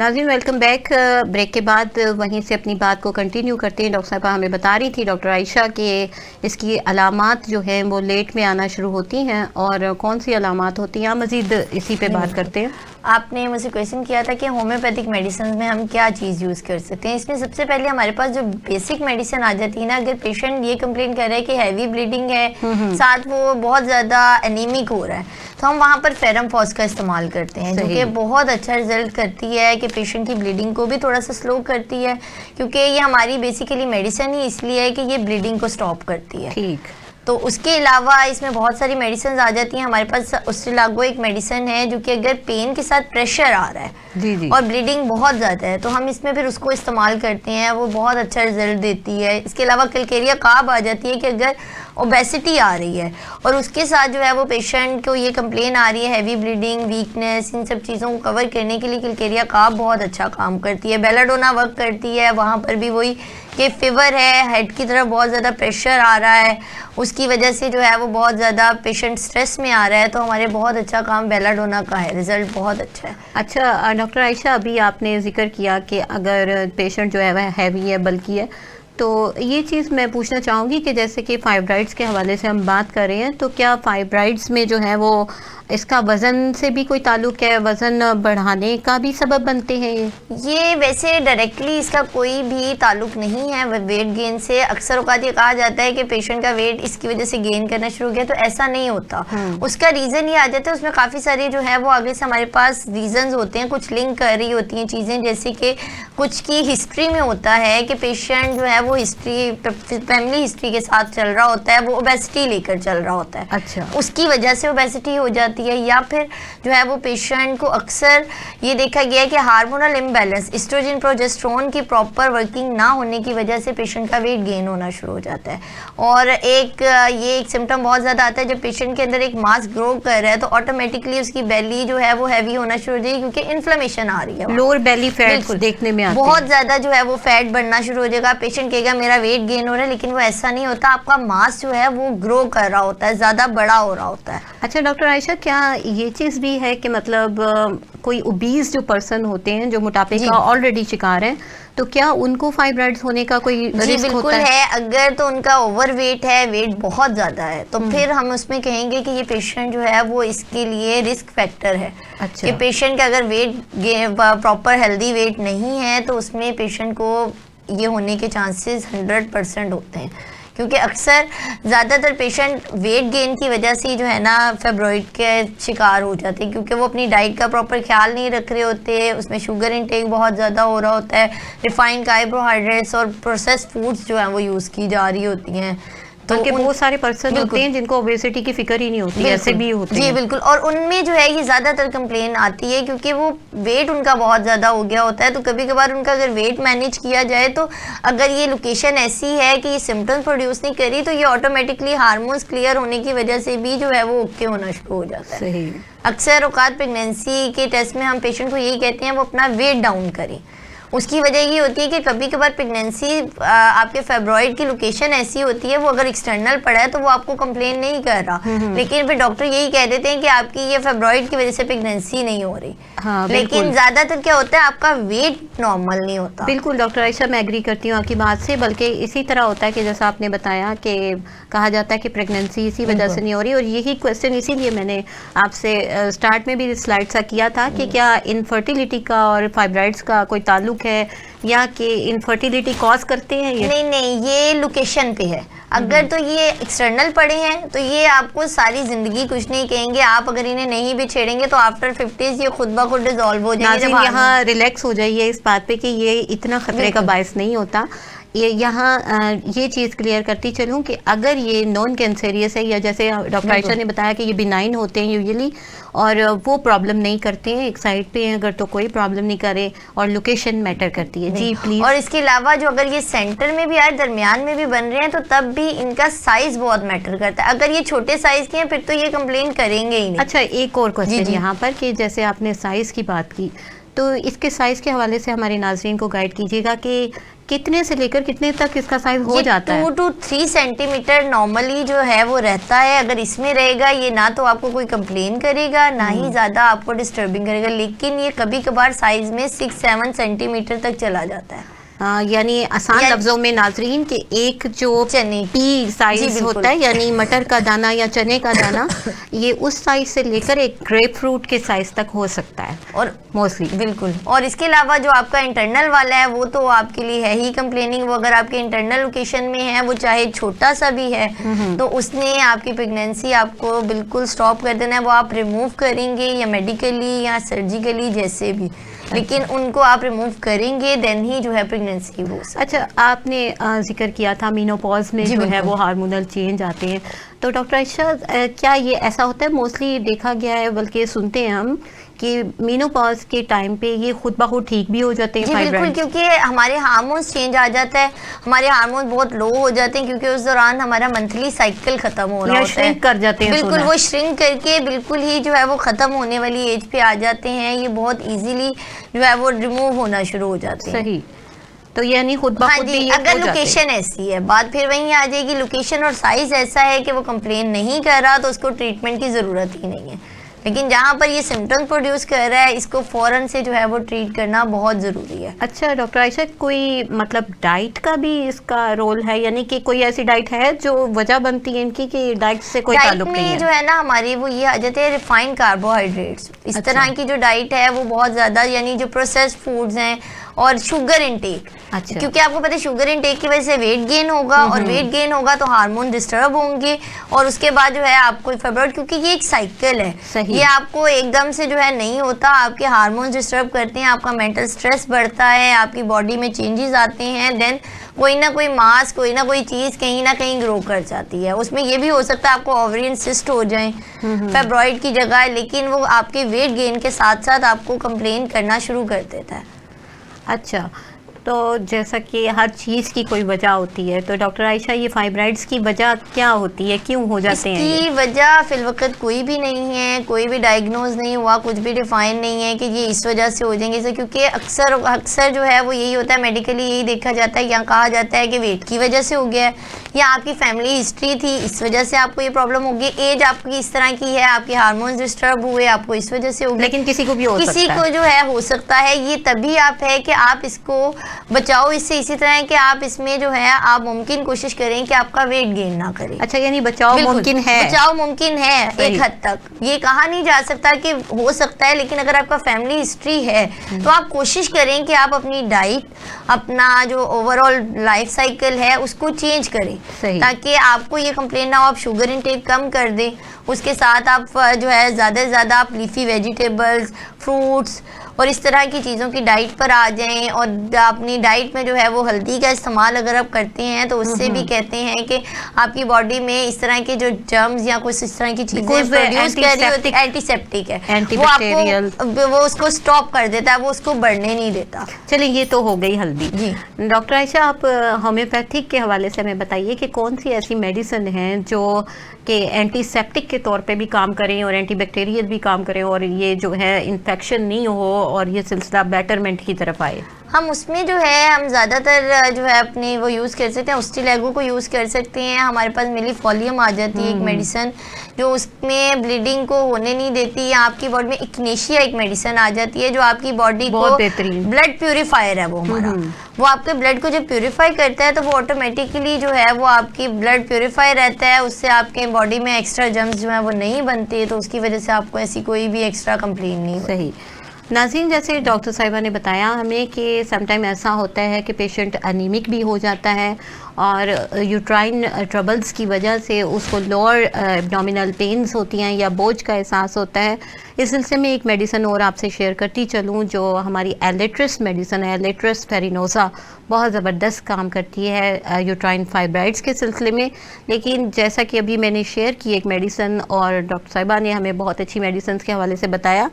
नाज़रीन welcome back. Break के बाद वहीं से अपनी बात को कंटिन्यू करते हैं। डॉक्टर साहबा हमें बता रही थी डॉक्टर आयशा कि इसकी अलामात जो हैं वो लेट में आना शुरू होती हैं और कौन सी अलामात होती हैं, मज़ीद इसी पे बात करते हैं। आपने मुझे क्वेश्चन किया था कि होम्योपैथिक मेडिसिन में हम क्या चीज़ यूज़ कर सकते हैं। इसमें सबसे पहले हमारे पास जो बेसिक मेडिसिन आ जाती है ना, अगर पेशेंट ये कंप्लेन कर रहा है कि हैवी ब्लीडिंग है, साथ वो बहुत ज़्यादा एनीमिक हो रहा है, तो हम वहाँ पर फेरम फॉस का इस्तेमाल करते हैं, जो कि बहुत अच्छा रिजल्ट करती है कि पेशेंट की ब्लीडिंग को भी थोड़ा सा स्लो करती है, क्योंकि ये हमारी बेसिकली मेडिसिन ही इसलिए है कि ये ब्लीडिंग को स्टॉप करती है। ठीक। तो उसके अलावा इसमें बहुत सारी मेडिसिन आ जाती हैं। हमारे पास उस्ट्रालागो एक मेडिसिन है जो कि अगर पेन के साथ प्रेशर आ रहा है जी। और ब्लीडिंग बहुत ज़्यादा है तो हम इसमें फिर उसको इस्तेमाल करते हैं, वो बहुत अच्छा रिजल्ट देती है। इसके अलावा कलकेरिया काब आ जाती है कि अगर ओबेसिटी आ रही है और उसके साथ जो है वो पेशेंट को ये कंप्लेन आ रही है हैवी ब्लीडिंग, वीकनेस, इन सब चीज़ों को कवर करने के लिए कलकेरिया काब बहुत अच्छा काम करती है। बेलाडोना वर्क करती है, वहाँ पर भी वही कि फीवर है, हेड की तरफ बहुत ज़्यादा प्रेशर आ रहा है, उसकी वजह से जो है वो बहुत ज़्यादा पेशेंट स्ट्रेस में आ रहा है, तो हमारे बहुत अच्छा काम बेलाडोना का है, रिजल्ट बहुत अच्छा है। अच्छा डॉक्टर आयशा, अभी आपने जिक्र किया कि अगर पेशेंट जो है वह हैवी है, बल्कि है, तो ये चीज़ मैं पूछना चाहूँगी कि जैसे कि फाइब्राइड्स के हवाले से हम बात कर रहे हैं, तो क्या फाइब्राइड्स में जो है वो इसका वज़न से भी कोई ताल्लुक़ है, वज़न बढ़ाने का भी सबब बनते हैं ये वैसे डायरेक्टली इसका कोई भी ताल्लुक़ नहीं है वेट गेन से। अक्सर औक़ात ये कहा जाता है कि पेशेंट का वेट इसकी वजह से गेन करना शुरू हो गया, तो ऐसा नहीं होता। उसका रीज़न ये आ जाता है, उसमें काफ़ी सारे जो है वो आगे से हमारे पास रीज़न्स होते हैं, कुछ लिंक कर रही होती हैं चीज़ें, जैसे कि कुछ की हिस्ट्री में होता है कि पेशेंट जो है वो हिस्ट्री, फैमिली हिस्ट्री के साथ चल रहा होता है, वो ओबेसिटी लेकर चल रहा होता है। अच्छा, उसकी वजह से ओबेसिटी हो जाती है, या फिर जो है वो पेशेंट को अक्सर ये देखा गया है कि हार्मोनल इम्बैलेंस, एस्ट्रोजन प्रोजेस्टेरोन की प्रॉपर वर्किंग ना होने की वजह से पेशेंट का वेट गेन होना शुरू हो जाता है। और ये एक सिम्टम बहुत ज़्यादा आता है जब पेशेंट के अंदर एक मास ग्रो कर रहा है, तो ऑटोमेटिकली उसकी बेली जो है वो हैवी होना शुरू हो जाएगी, क्योंकि इन्फ्लेमेशन आ रही है, लोअर बेली फैट देखने में बहुत ज़्यादा जो है वो फैट बढ़ना शुरू हो जाएगा। पेशेंट कहेगा मेरा वेट गेन हो रहा है, लेकिन वो ऐसा नहीं होता, आपका मास जो है वो ग्रो कर रहा होता है, ज़्यादा बड़ा हो रहा होता है। अच्छा डॉक्टर आयशा, क्या ये चीज़ भी है कि मतलब कोई ओबीज जो पर्सन होते हैं, जो मोटापे का ऑलरेडी शिकार है, तो क्या उनको फाइब्राइड्स होने का कोई रिस्क बिल्कुल होता है? अगर तो उनका ओवर वेट है, वेट बहुत ज़्यादा है, तो फिर हम उसमें कहेंगे कि ये पेशेंट जो है वो इसके लिए रिस्क फैक्टर है। अच्छा। कि पेशेंट का अगर वेट प्रॉपर हेल्दी वेट नहीं है तो उसमें पेशेंट को ये होने के चांसेस 100% होते हैं, क्योंकि अक्सर ज़्यादातर पेशेंट वेट गेन की वजह से जो है ना फाइब्रॉइड के शिकार हो जाते हैं, क्योंकि वो अपनी डाइट का प्रॉपर ख्याल नहीं रख रहे होते, उसमें शुगर इंटेक बहुत ज़्यादा हो रहा होता है, रिफाइंड कार्बोहाइड्रेट्स और प्रोसेस्ड फूड्स जो हैं वो यूज़ की जा रही होती हैं। तो बहुत सारे पर्सन होते हैं जिनको ओबेसिटी की फिक्र ही नहीं होती, ऐसे भी होते हैं। जी बिल्कुल, और उनमें जो है ये ज़्यादातर कंप्लेन आती है क्योंकि वो वेट उनका बहुत ज़्यादा हो गया होता है। तो कभी कभार उनका अगर वेट मैनेज किया जाए, तो अगर ये लोकेशन ऐसी है कि ये सिम्टम्स प्रोड्यूस नहीं करी, तो ये ऑटोमेटिकली हार्मोन्स क्लियर होने की वजह से भी जो है वो ओके होना शुरू हो जाता है। सही। अक्सर औकात प्रेगनेंसी के टेस्ट में हम पेशेंट को यही कहते हैं वो अपना वेट डाउन करें। उसकी वजह ये होती है कि कभी कभार प्रेगनेंसी आपके फाइब्रॉइड की लोकेशन ऐसी होती है, वो अगर एक्सटर्नल पड़ा है तो वो आपको कंप्लेन नहीं कर रहा, लेकिन फिर डॉक्टर यही कह देते हैं कि आपकी ये फाइब्रॉइड की वजह से प्रेगनेंसी नहीं हो रही। हाँ, लेकिन ज़्यादातर क्या होता है, आपका वेट नॉर्मल नहीं होता। बिल्कुल डॉक्टर आयशा, मैं एग्री करती हूँ आपकी बात से। बल्कि इसी तरह होता है कि जैसा आपने बताया कि कहा जाता है कि प्रेगनेंसी इसी वजह से नहीं हो रही, और यही क्वेश्चन इसीलिए मैंने आपसे स्टार्ट में भी स्लाइड सा किया था कि क्या इनफर्टिलिटी का और फाइब्राइड्स का कोई ताल्लुक है, या कि इनफर्टिलिटी कॉज करते हैं ये? नहीं, ये लोकेशन पे है। अगर तो ये एक्सटर्नल पड़े हैं तो ये आपको सारी जिंदगी कुछ नहीं कहेंगे, आप अगर इन्हें नहीं भी छेड़ेंगे तो आफ्टर 50s ये खुद ब खुद डिसॉल्व हो जाएंगे। यहाँ रिलैक्स हो जाइए इस बात पे कि ये इतना खतरे का बायस नहीं होता। ये यहाँ ये चीज़ क्लियर करती चलूँ कि अगर ये नॉन कैंसरियस है, या जैसे डॉक्टर आयशा ने बताया कि ये बिनाइन होते हैं यूजुअली, और वो प्रॉब्लम नहीं करते हैं, एक साइड पे हैं अगर तो कोई प्रॉब्लम नहीं करे, और लोकेशन मैटर करती है। जी प्लीज़। और इसके अलावा जो अगर ये सेंटर में भी आए, दरमियान में भी बन रहे हैं, तो तब भी इनका साइज बहुत मैटर करता है। अगर ये छोटे साइज के हैं फिर तो ये कंप्लेन करेंगे ही नहीं। अच्छा, एक और क्वेश्चन यहाँ पर कि जैसे आपने साइज़ की बात की, तो इसके साइज़ के हवाले से हमारे नाज़रीन को गाइड कीजिएगा कि कितने से लेकर कितने तक इसका साइज हो जाता है? 2 to 3 सेंटीमीटर नॉर्मली जो है वो रहता है। अगर इसमें रहेगा ये ना तो आपको कोई कंप्लेन करेगा, ना ही ज़्यादा आपको डिस्टर्बिंग करेगा, लेकिन ये कभी कभार साइज में 6-7 सेंटीमीटर तक चला जाता है। यानी आसान लफ्जों में नाजरीन के एक जो चने पी साइज होता है, यानी मटर का दाना या चने का दाना, ये उस साइज से लेकर एक ग्रेप फ्रूट के साइज तक हो सकता है और मोस्टली। बिल्कुल। और इसके अलावा जो आपका इंटरनल वाला है वो तो आपके लिए है ही कंप्लेनिंग। वो अगर आपके इंटरनल लोकेशन में है, वो चाहे छोटा सा भी है, तो उसने आपकी प्रेगनेंसी आपको बिल्कुल स्टॉप कर देना है। वो आप रिमूव करेंगे या मेडिकली या सर्जिकली जैसे भी, लेकिन उनको आप रिमूव करेंगे देन ही जो है प्रेगनेंसी वो। अच्छा, आपने जिक्र किया था मेनोपॉज में जो है वो हार्मोनल चेंज आते हैं, तो डॉक्टर आयशा क्या ये ऐसा होता है? मोस्टली देखा गया है, बल्कि सुनते हैं हम कि मेनोपॉज के टाइम पे ये खुद ब खुद ठीक भी हो जाते हैं। जी बिल्कुल, क्योंकि हमारे हार्मोन्स चेंज आ जाता है, हमारे हार्मोन बहुत लो हो जाते हैं, क्योंकि उस दौरान हमारा मंथली साइकिल खत्म हो रहा होता है, श्रिंक कर जाते हैं। बिल्कुल, वो श्रिंक करके बिल्कुल ही जो है वो खत्म होने वाली एज पे आ जाते हैं। ये बहुत इजीली जो है वो रिमूव होना शुरू हो जाते हैं। सही, तो यानी खुद ब खुद भी अगर लोकेशन ऐसी है, बात फिर वहीं आ जाएगी, लोकेशन और साइज ऐसा है कि वो कंप्लेन नहीं कर रहा तो उसको ट्रीटमेंट की ज़रूरत ही नहीं है। लेकिन जहाँ पर ये सिम्टम्स प्रोड्यूस कर रहा है, इसको फ़ौरन से जो है वो ट्रीट करना बहुत ज़रूरी है। अच्छा डॉक्टर आयशा, कोई मतलब डाइट का भी इसका रोल है? यानी कि कोई ऐसी डाइट है जो वजह बनती है इनकी कि डाइट से कोई ताल्लुक नहीं है? जो है ना हमारी वो ये आ जाते हैं रिफाइंड कार्बोहाइड्रेट्स, इस तरह की जो डाइट है वो बहुत ज़्यादा, यानी जो प्रोसेस्ड फूड्स हैं और शुगर इनटेक। अच्छा। क्योंकि आपको पता है शुगर इनटेक की वजह से वेट गेन होगा, और वेट गेन होगा तो हार्मोन डिस्टर्ब होंगे, और उसके बाद जो है आपको फाइब्रॉइड, क्योंकि ये एक साइकिल है, ये आपको एकदम से जो है नहीं होता। आपके हार्मोन डिस्टर्ब करते हैं, आपका मेंटल स्ट्रेस बढ़ता है, आपकी बॉडी में चेंजेस आते हैं, देन कोई ना कोई मास, कोई ना कोई चीज़ कहीं ना कहीं ग्रो कर जाती है। उसमें ये भी हो सकता है आपको ओवरियन सिस्ट हो जाए फाइब्रॉइड की जगह, लेकिन वो आपके वेट गेन के साथ साथ आपको कंप्लेन करना शुरू कर देता है। अच्छा, तो जैसा कि हर चीज़ की कोई वजह होती है, तो डॉक्टर आयशा ये फाइब्राइड्स की वजह क्या होती है, क्यों हो जाते हैं? इसकी वजह फिलवक़्त कोई भी नहीं है, कोई भी डायग्नोज नहीं हुआ, कुछ भी डिफाइन नहीं है कि ये इस वजह से हो जाएंगे इसे, क्योंकि अक्सर जो है वो यही होता है, मेडिकली यही देखा जाता है या कहा जाता है कि वेट की वजह से हो गया है, या आपकी फैमिली हिस्ट्री थी इस वजह से आपको ये प्रॉब्लम होगी, एज आपकी इस तरह की है, आपके हार्मोन्स डिस्टर्ब हुए, आपको इस वजह से हो गया। लेकिन किसी को भी हो सकता है, किसी को जो है हो सकता है। ये तभी आप है कि आप इसको बचाओ इससे, इसी तरह है कि आप इसमें जो है आप मुमकिन कोशिश करें कि आपका वेट गेन ना करें। अच्छा, यानी बचाव मुमकिन है? बचाव मुमकिन है एक हद तक, ये कहा नहीं जा सकता कि हो सकता है, लेकिन अगर आपका फैमिली हिस्ट्री है तो आप कोशिश करें कि आप अपनी डाइट, अपना जो ओवरऑल लाइफ साइकिल है उसको चेंज करें, ताकि आपको ये कंप्लेन ना हो। आप शुगर इनटेक कम कर दें, उसके साथ आप जो है ज़्यादा से ज़्यादा आप लीफी वेजिटेबल्स, फ्रूट्स और इस तरह की चीज़ों की डाइट पर आ जाएं, और अपनी डाइट में जो है वो हल्दी का इस्तेमाल अगर आप करते हैं तो उससे भी कहते हैं कि आपकी बॉडी में इस तरह के जो जर्म्स या कुछ इस तरह की चीज़ें प्रोड्यूस कर रही होती है, एंटीसेप्टिक है, वो आपको वो उसको स्टॉप कर देता है, वो उसको बढ़ने नहीं देता। चलिए, ये तो हो गई हल्दी जी। डॉक्टर आयशा, आप होम्योपैथिक के हवाले से हमें बताइए कि कौन सी ऐसी मेडिसिन हैं जो कि एंटीसेप्टिक के तौर पे भी काम करें और एंटीबैक्टीरियल भी काम करें, और ये जो है इन्फेक्शन नहीं हो और ये सिलसिला बेटरमेंट की तरफ आए? हम उसमें जो है हम ज़्यादातर जो है अपने वो यूज़ कर सकते हैं, उस्टिलेगो को यूज़ कर सकते हैं। हमारे पास मिलीफोलियम आ जाती है एक मेडिसिन, जो उसमें ब्लीडिंग को होने नहीं देती, या आपकी बॉडी में इक्नेशिया एक मेडिसिन आ जाती है जो आपकी बॉडी को, ब्लड प्यूरिफायर है वो हमारा, वो आपके ब्लड को जब प्यूरिफाई करता है तो वो ऑटोमेटिकली जो है वो आपकी ब्लड प्यूरिफाई रहता है, उससे आपके बॉडी में एक्स्ट्रा जर्म्स जो है वो नहीं बनते, तो उसकी वजह से आपको ऐसी कोई भी एक्स्ट्रा कंप्लेन नहीं। सही नाज़रीन, जैसे डॉक्टर साहिबा ने बताया हमें कि समटाइम ऐसा होता है कि पेशेंट अनीमिक भी हो जाता है, और यूट्राइन ट्रबल्स की वजह से उसको लोअर एब्डोमिनल पेन्स होती हैं या बोझ का एहसास होता है। इस सिलसिले में एक मेडिसिन और आपसे शेयर करती चलूँ, जो हमारी एलेट्रिस मेडिसिन है, एलेट्रिस फेरिनोसा, बहुत ज़बरदस्त काम करती है यूट्राइन फाइब्राइड्स के सिलसिले में। लेकिन जैसा कि अभी मैंने शेयर की एक मेडिसिन, और डॉक्टर साहिबा ने हमें बहुत अच्छी मेडिसिन के हवाले से बताया,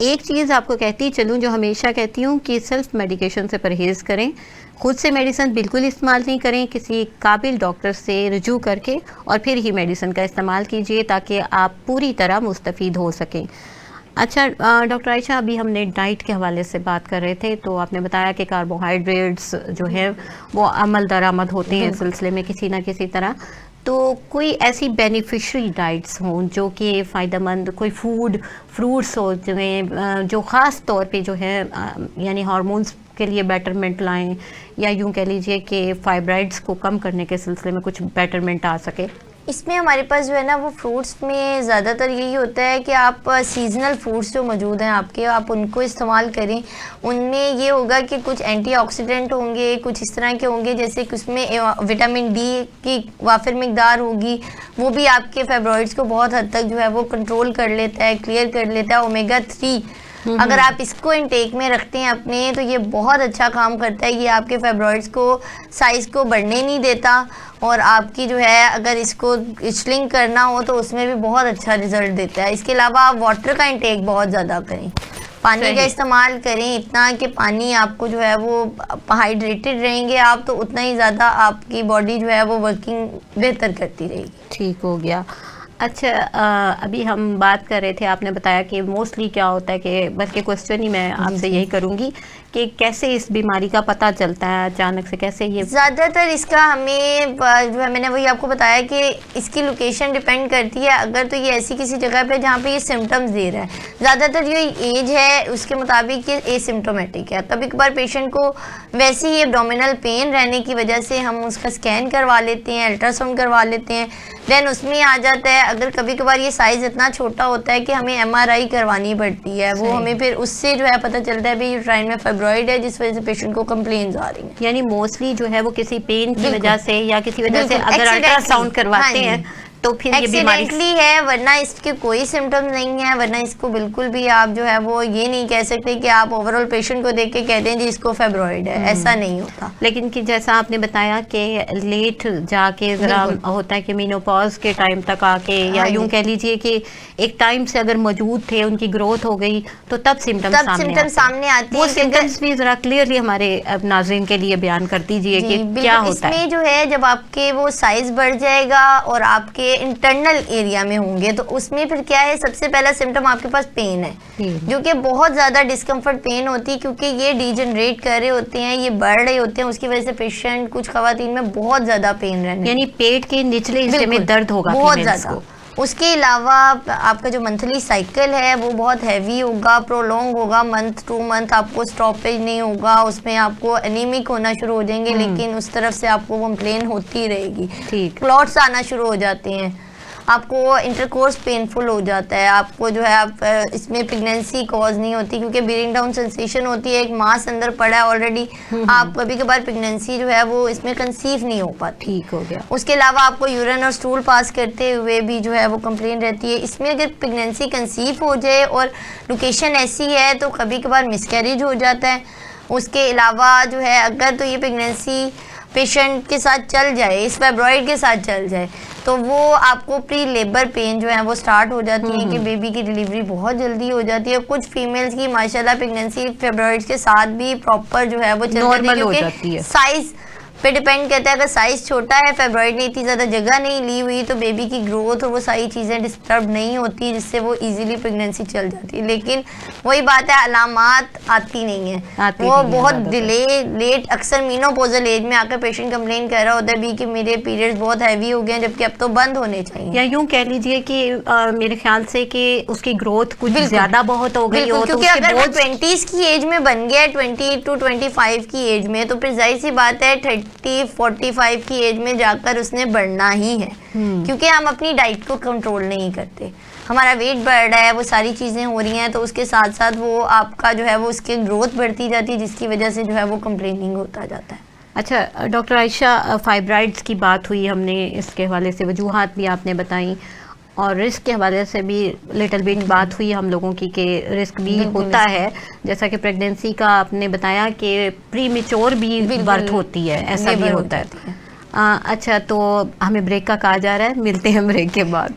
एक चीज़ आपको कहती चलूँ जो हमेशा कहती हूँ कि सेल्फ मेडिकेशन से परहेज़ करें, खुद से मेडिसिन बिल्कुल इस्तेमाल नहीं करें, किसी काबिल डॉक्टर से रुजू करके और फिर ही मेडिसिन का इस्तेमाल कीजिए ताकि आप पूरी तरह मुस्तफ़ीद हो सकें। अच्छा डॉक्टर आयशा, अभी हमने डाइट के हवाले से बात कर रहे थे, तो आपने बताया कि कार्बोहाइड्रेट्स जो है वो अमल दरामद होते हैं इस सिलसिले में किसी ना किसी तरह। तो कोई ऐसी बेनिफिशरी डाइट्स हों जो कि फ़ायदेमंद, कोई फ्रूट्स हो जो ख़ास तौर पे जो है यानी हार्मोन्स के लिए बेटरमेंट लाएं, या यूँ कह लीजिए कि फाइब्राइड्स को कम करने के सिलसिले में कुछ बेटरमेंट आ सके? इसमें हमारे पास जो है ना वो फ्रूट्स में ज़्यादातर यही होता है कि आप सीजनल फ्रूट्स जो मौजूद हैं आपके, आप उनको इस्तेमाल करें। उनमें ये होगा कि कुछ एंटीऑक्सीडेंट होंगे, कुछ इस तरह के होंगे, जैसे कि उसमें विटामिन डी की वाफिर मिकदार होगी, वो भी आपके फाइब्रॉइड्स को बहुत हद तक जो है वो कंट्रोल कर लेता है, क्लियर कर लेता है। ओमेगा 3 अगर आप इसको इनटेक में रखते हैं अपने, तो ये बहुत अच्छा काम करता है। ये आपके फाइब्रॉइड्स को साइज़ को बढ़ने नहीं देता, और आपकी जो है अगर इसको स्लिंग करना हो तो उसमें भी बहुत अच्छा रिजल्ट देता है। इसके अलावा आप वाटर का इंटेक बहुत ज़्यादा करें, पानी का इस्तेमाल करें इतना कि पानी आपको जो है वो हाइड्रेटेड रहेंगे आप, तो उतना ही ज़्यादा आपकी बॉडी जो है वो वर्किंग बेहतर करती रहेगी। ठीक हो गया। अच्छा अभी हम बात कर रहे थे, आपने बताया कि मोस्टली क्या होता है कि बल्कि क्वेश्चन ही मैं आपसे यही करूंगी कि कैसे इस बीमारी का पता चलता है अचानक से, कैसे ये? ज़्यादातर इसका हमें जो है मैंने वही आपको बताया कि इसकी लोकेशन डिपेंड करती है। अगर तो ये ऐसी किसी जगह पे जहाँ पे ये सिम्टम्स दे रहा है, ज़्यादातर जो एज है उसके मुताबिक ये एसिम्टोमेटिक है। कभी कभार पेशेंट को वैसे ही एब्डोमिनल पेन रहने की वजह से हम उसका स्कैन करवा लेते हैं, अल्ट्रासाउंड करवा लेते हैं, देन उसमें आ जाता है। अगर कभी कभार ये साइज़ इतना छोटा होता है कि हमें MRI करवानी पड़ती है, वो हमें फिर उससे जो है पता चलता है भाई यूट्राइन में फाइब्रॉइड है, जिस वजह से पेशेंट को कंप्लेंट्स आ रही हैं। यानी मोस्टली जो है वो किसी पेन की वजह से या किसी वजह से अगर अल्ट्रासाउंड करवाते हैं तो फिर ये बीमारी है, वरना इसके कोई सिम्टम्स नहीं है। वरना इसको बिल्कुल भी आप जो है वो ये नहीं कह सकते कि आप ओवरऑल पेशेंट को देख के कहते हैं जी इसको फाइब्रॉइड है, ऐसा नहीं होता। लेकिन कि जैसा आपने बताया कि लेट जाके जरा होता है कि मेनोपॉज के टाइम तक आके, या यूं कह लीजिए कि एक टाइम से अगर मौजूद थे, उनकी ग्रोथ हो गई, तो तब सिम्टम्स सामने आते हैं। वो सिम्टम्स भी जरा क्लियरली हमारे नाज़रीन के लिए बयान कर दीजिए कि क्या होता है। इसमें जो है जब आपके वो साइज बढ़ जाएगा और आपके इंटरनल एरिया में होंगे, तो उसमें फिर क्या है, सबसे पहला सिम्टम आपके पास पेन है, जो कि बहुत ज़्यादा डिस्कम्फर्ट पेन होती है, क्योंकि ये डीजनरेट कर रहे होते हैं, ये बढ़ रहे होते हैं, उसकी वजह से पेशेंट कुछ खवातीन में बहुत ज़्यादा पेन रहने, यानी पेट के निचले हिस्से में दर्द होगा बहुत ज़्यादा। उसके अलावा आपका जो मंथली साइकिल है वो बहुत हैवी होगा, प्रोलॉन्ग होगा, मंथ टू मंथ आपको स्टॉपेज नहीं होगा, उसमें आपको एनीमिक होना शुरू हो जाएंगे, लेकिन उस तरफ से आपको कंप्लेन होती रहेगी। क्लॉट्स आना शुरू हो जाते हैं, आपको इंटरकोर्स पेनफुल हो जाता है, आपको जो है आप इसमें प्रेगनेंसी कॉज नहीं होती क्योंकि ब्रीडिंग डाउन सेंसेशन होती है, एक मास अंदर पड़ा है ऑलरेडी, आप कभी कभार प्रेगनेंसी जो है वो इसमें कंसीव नहीं हो पाती। ठीक हो गया। उसके अलावा आपको यूरिन और स्टूल पास करते हुए भी जो है वो कंप्लेन रहती है। इसमें अगर प्रेगनेंसी कंसीव हो जाए और लोकेशन ऐसी है तो कभी कभार मिसकैरेज हो जाता है। उसके अलावा जो है अगर तो ये प्रेगनेंसी पेशेंट के साथ चल जाए, इस फाइब्रॉइड के साथ चल जाए, तो वो आपको प्री लेबर पेन जो है वो स्टार्ट हो जाती है कि बेबी की डिलीवरी बहुत जल्दी हो जाती है। कुछ फीमेल्स की माशाल्लाह प्रेगनेंसी फाइब्रॉइड्स के साथ भी प्रॉपर जो है वो नॉर्मल हो जाती है। साइज पे डिपेंड करता है, अगर साइज छोटा है, फाइब्रॉइड ने इतनी ज़्यादा जगह नहीं ली हुई, तो बेबी की ग्रोथ और वो सारी चीज़ें डिस्टर्ब नहीं होती, जिससे वो इजीली प्रेगनेंसी चल जाती है। लेकिन वही बात है, अलामात आती नहीं है, वो बहुत डिले लेट, अक्सर मीनोपॉजल एज में आकर पेशेंट कंप्लेन कर रहा होता है भी कि मेरे पीरियड्स बहुत हैवी हो गए हैं, जबकि अब तो बंद होने चाहिए। या यूँ कह लीजिए कि मेरे ख्याल से कि उसकी ग्रोथ कुछ ज़्यादा बहुत हो गई हो, क्योंकि अगर वो 20s की एज में बन गया, 20 to 25 की एज में, तो फिर जाहिर सी बात है 30-45 की एज में जाकर उसने बढ़ना ही है, क्योंकि हम अपनी डाइट को कंट्रोल नहीं करते, हमारा वेट बढ़ रहा है, वो सारी चीज़ें हो रही हैं, तो उसके साथ साथ वो आपका जो है वो उसकी ग्रोथ बढ़ती जाती है, जिसकी वजह से जो है वो कंप्लेनिंग होता जाता है। अच्छा डॉक्टर आयशा, फाइब्राइड्स की बात हुई हमने, इसके हवाले से वजूहात भी आपने बताई, और रिस्क के हवाले से भी लिटिल बिट बात हुई हम लोगों की कि रिस्क भी होता है, जैसा कि प्रेगनेंसी का आपने बताया कि प्री मेच्योर भी बर्थ होती है, ऐसा भी होता है। अच्छा, तो हमें ब्रेक का कहा जा रहा है, मिलते हैं ब्रेक के बाद।